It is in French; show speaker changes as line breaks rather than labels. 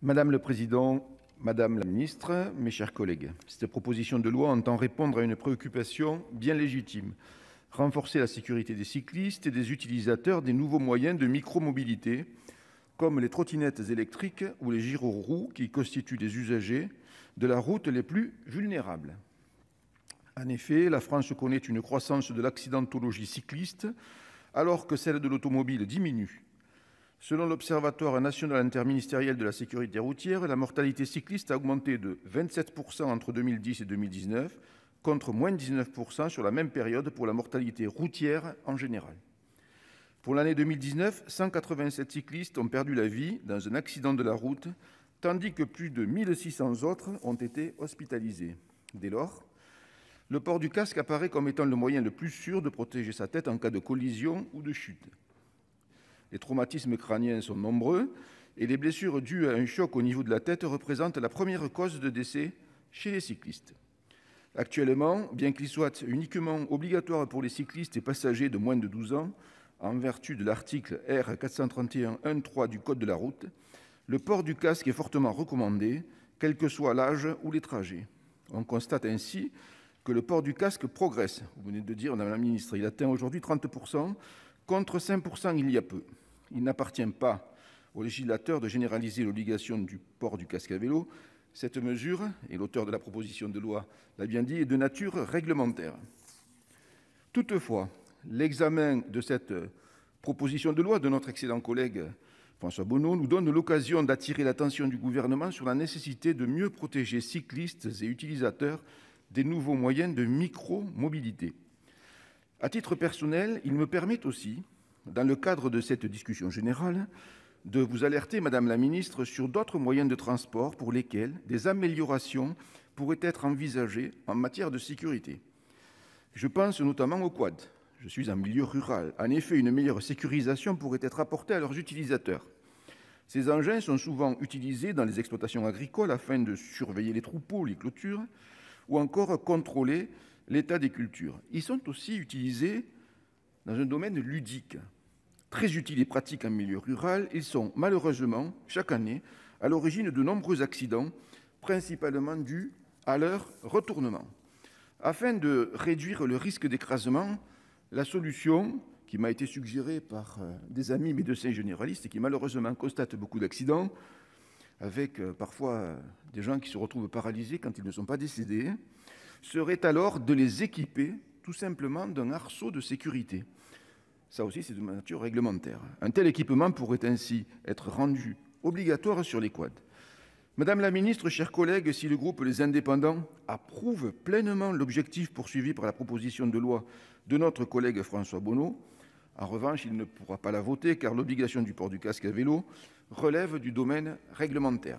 Madame le Président, Madame la Ministre, mes chers collègues, cette proposition de loi entend répondre à une préoccupation bien légitime: renforcer la sécurité des cyclistes et des utilisateurs des nouveaux moyens de micromobilité, comme les trottinettes électriques ou les gyroroues, qui constituent les usagers de la route les plus vulnérables. En effet, la France connaît une croissance de l'accidentologie cycliste, alors que celle de l'automobile diminue. Selon l'Observatoire national interministériel de la sécurité routière, la mortalité cycliste a augmenté de 27% entre 2010 et 2019, contre moins 19% sur la même période pour la mortalité routière en général. Pour l'année 2019, 187 cyclistes ont perdu la vie dans un accident de la route, tandis que plus de 1600 autres ont été hospitalisés. Dès lors, le port du casque apparaît comme étant le moyen le plus sûr de protéger sa tête en cas de collision ou de chute. Les traumatismes crâniens sont nombreux et les blessures dues à un choc au niveau de la tête représentent la première cause de décès chez les cyclistes. Actuellement, bien qu'il soit uniquement obligatoire pour les cyclistes et passagers de moins de 12 ans, en vertu de l'article R. 431-1-3 du Code de la route, le port du casque est fortement recommandé, quel que soit l'âge ou les trajets. On constate ainsi que le port du casque progresse. Vous venez de dire, Madame la Ministre, il atteint aujourd'hui 30%, contre 5% il y a peu. Il n'appartient pas au législateur de généraliser l'obligation du port du casque à vélo. Cette mesure, et l'auteur de la proposition de loi l'a bien dit, est de nature réglementaire. Toutefois, l'examen de cette proposition de loi de notre excellent collègue François Bonneau nous donne l'occasion d'attirer l'attention du gouvernement sur la nécessité de mieux protéger cyclistes et utilisateurs des nouveaux moyens de micro-mobilité. À titre personnel, il me permet aussi, dans le cadre de cette discussion générale, de vous alerter, Madame la Ministre, sur d'autres moyens de transport pour lesquels des améliorations pourraient être envisagées en matière de sécurité. Je pense notamment aux quads. Je suis en milieu rural. En effet, une meilleure sécurisation pourrait être apportée à leurs utilisateurs. Ces engins sont souvent utilisés dans les exploitations agricoles afin de surveiller les troupeaux, les clôtures, ou encore contrôler l'état des cultures. Ils sont aussi utilisés dans un domaine ludique. Très utiles et pratiques en milieu rural, ils sont malheureusement, chaque année, à l'origine de nombreux accidents, principalement dus à leur retournement. Afin de réduire le risque d'écrasement, la solution qui m'a été suggérée par des amis médecins généralistes et qui malheureusement constatent beaucoup d'accidents, avec parfois des gens qui se retrouvent paralysés quand ils ne sont pas décédés, serait alors de les équiper tout simplement d'un arceau de sécurité. Ça aussi, c'est de nature réglementaire. Un tel équipement pourrait ainsi être rendu obligatoire sur les quads. Madame la Ministre, chers collègues, si le groupe Les Indépendants approuve pleinement l'objectif poursuivi par la proposition de loi de notre collègue François Bonneau, en revanche, il ne pourra pas la voter car l'obligation du port du casque à vélo relève du domaine réglementaire.